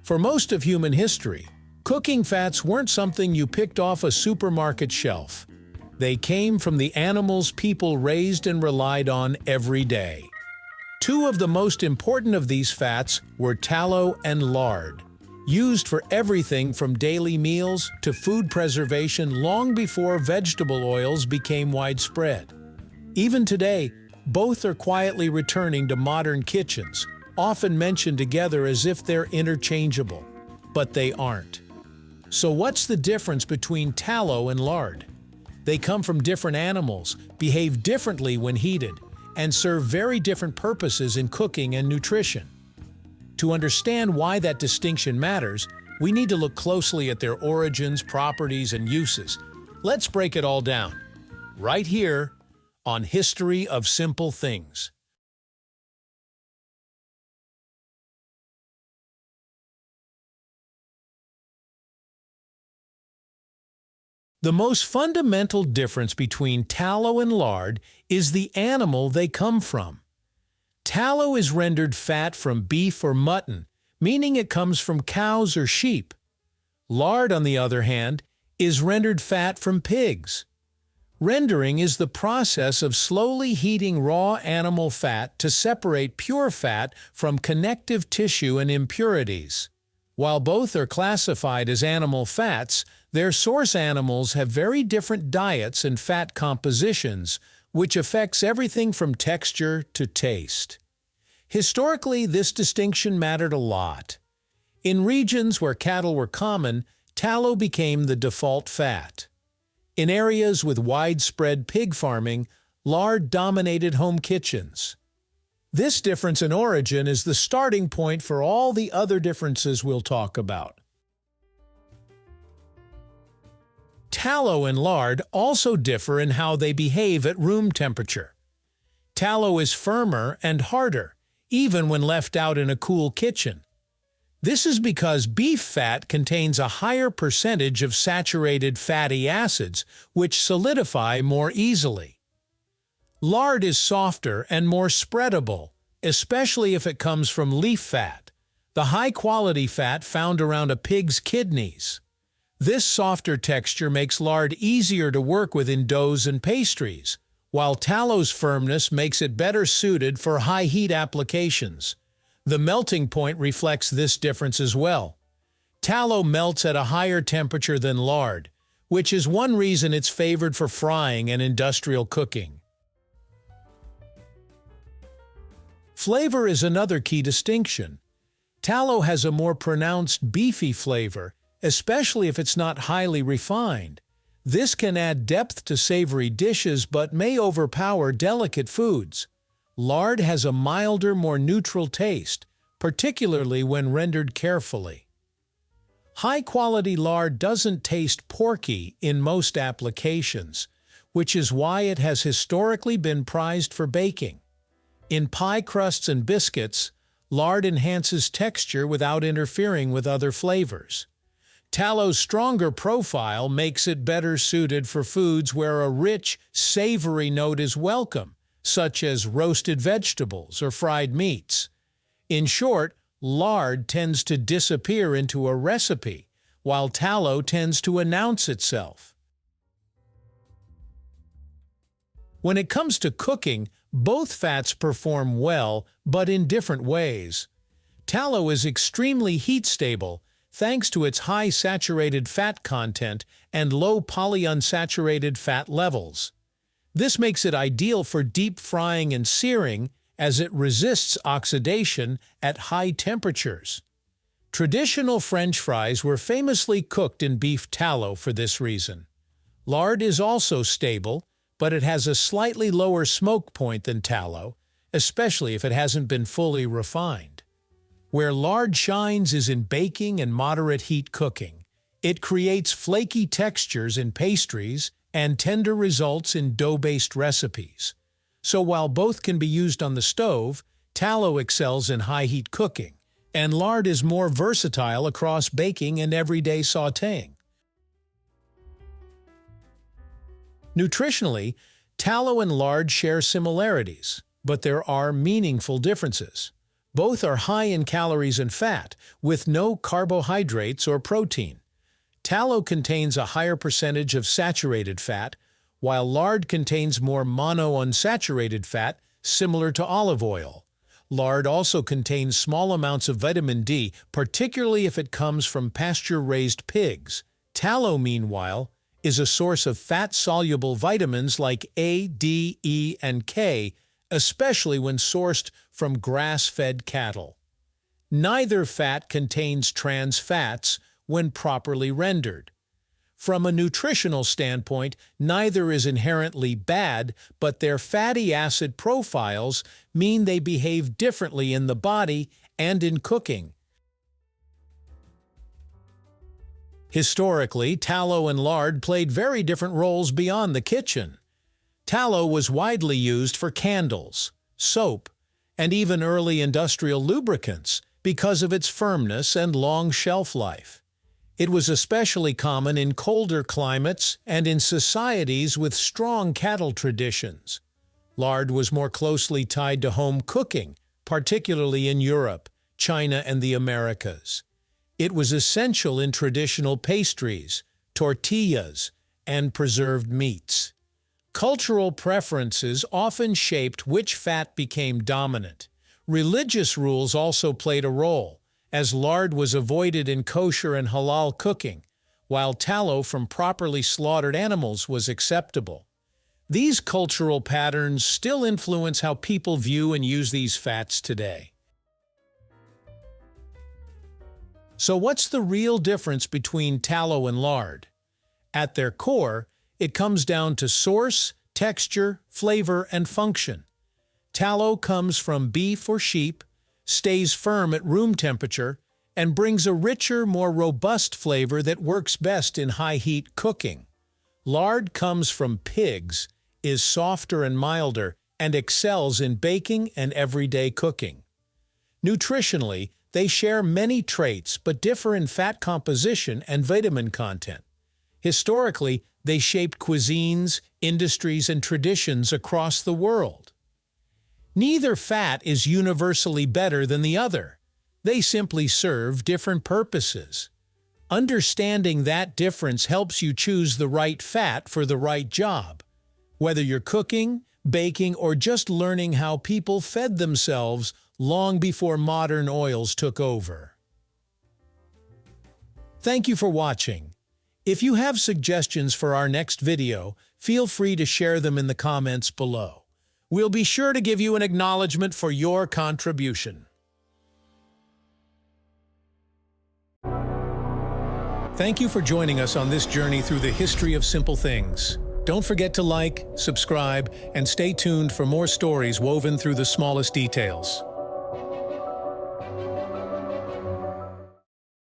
For most of human history, cooking fats weren't something you picked off a supermarket shelf. They came from the animals people raised and relied on every day. Two of the most important of these fats were tallow and lard, used for everything from daily meals to food preservation long before vegetable oils became widespread. Even today, both are quietly returning to modern kitchens, often mentioned together as if they're interchangeable, but they aren't. So what's the difference between tallow and lard? They come from different animals, behave differently when heated, and serve very different purposes in cooking and nutrition. To understand why that distinction matters, we need to look closely at their origins, properties, and uses. Let's break it all down, right here on History of Simple Things. The most fundamental difference between tallow and lard is the animal they come from. Tallow is rendered fat from beef or mutton, meaning it comes from cows or sheep. Lard, on the other hand, is rendered fat from pigs. Rendering is the process of slowly heating raw animal fat to separate pure fat from connective tissue and impurities. While both are classified as animal fats, their source animals have very different diets and fat compositions, which affects everything from texture to taste. Historically, this distinction mattered a lot. In regions where cattle were common, tallow became the default fat. In areas with widespread pig farming, lard dominated home kitchens. This difference in origin is the starting point for all the other differences we'll talk about. Tallow and lard also differ in how they behave at room temperature. Tallow is firmer and harder, even when left out in a cool kitchen. This is because beef fat contains a higher percentage of saturated fatty acids, which solidify more easily. Lard is softer and more spreadable, especially if it comes from leaf fat, the high-quality fat found around a pig's kidneys. This softer texture makes lard easier to work with in doughs and pastries, while tallow's firmness makes it better suited for high-heat applications. The melting point reflects this difference as well. Tallow melts at a higher temperature than lard, which is one reason it's favored for frying and industrial cooking. Flavor is another key distinction. Tallow has a more pronounced beefy flavor, especially if it's not highly refined. This can add depth to savory dishes but may overpower delicate foods. Lard has a milder, more neutral taste, particularly when rendered carefully. High-quality lard doesn't taste porky in most applications, which is why it has historically been prized for baking. In pie crusts and biscuits, lard enhances texture without interfering with other flavors. Tallow's stronger profile makes it better suited for foods where a rich, savory note is welcome, such as roasted vegetables or fried meats. In short, lard tends to disappear into a recipe, while tallow tends to announce itself. When it comes to cooking, both fats perform well, but in different ways. Tallow is extremely heat-stable, thanks to its high saturated fat content and low polyunsaturated fat levels. This makes it ideal for deep frying and searing, as it resists oxidation at high temperatures. Traditional French fries were famously cooked in beef tallow for this reason. Lard is also stable, but it has a slightly lower smoke point than tallow, especially if it hasn't been fully refined. Where lard shines is in baking and moderate heat cooking. It creates flaky textures in pastries and tender results in dough-based recipes. So while both can be used on the stove, tallow excels in high-heat cooking, and lard is more versatile across baking and everyday sautéing. Nutritionally, tallow and lard share similarities, but there are meaningful differences. Both are high in calories and fat, with no carbohydrates or protein. Tallow contains a higher percentage of saturated fat, while lard contains more monounsaturated fat, similar to olive oil. Lard also contains small amounts of vitamin D, particularly if it comes from pasture-raised pigs. Tallow, meanwhile, is a source of fat-soluble vitamins like A, D, E, and K, especially when sourced from grass-fed cattle. Neither fat contains trans fats when properly rendered. From a nutritional standpoint, neither is inherently bad, but their fatty acid profiles mean they behave differently in the body and in cooking. Historically, tallow and lard played very different roles beyond the kitchen. Tallow was widely used for candles, soap, and even early industrial lubricants because of its firmness and long shelf life. It was especially common in colder climates and in societies with strong cattle traditions. Lard was more closely tied to home cooking, particularly in Europe, China, and the Americas. It was essential in traditional pastries, tortillas, and preserved meats. Cultural preferences often shaped which fat became dominant. Religious rules also played a role, as lard was avoided in kosher and halal cooking, while tallow from properly slaughtered animals was acceptable. These cultural patterns still influence how people view and use these fats today. So what's the real difference between tallow and lard? At their core, it comes down to source, texture, flavor, and function. Tallow comes from beef or sheep, stays firm at room temperature, and brings a richer, more robust flavor that works best in high-heat cooking. Lard comes from pigs, is softer and milder, and excels in baking and everyday cooking. Nutritionally, they share many traits but differ in fat composition and vitamin content. Historically, they shaped cuisines, industries, and traditions across the world. Neither fat is universally better than the other. They simply serve different purposes. Understanding that difference helps you choose the right fat for the right job. Whether you're cooking, baking, or just learning how people fed themselves long before modern oils took over. Thank you for watching. If you have suggestions for our next video, feel free to share them in the comments below. We'll be sure to give you an acknowledgement for your contribution. Thank you for joining us on this journey through the history of simple things. Don't forget to like, subscribe, and stay tuned for more stories woven through the smallest details.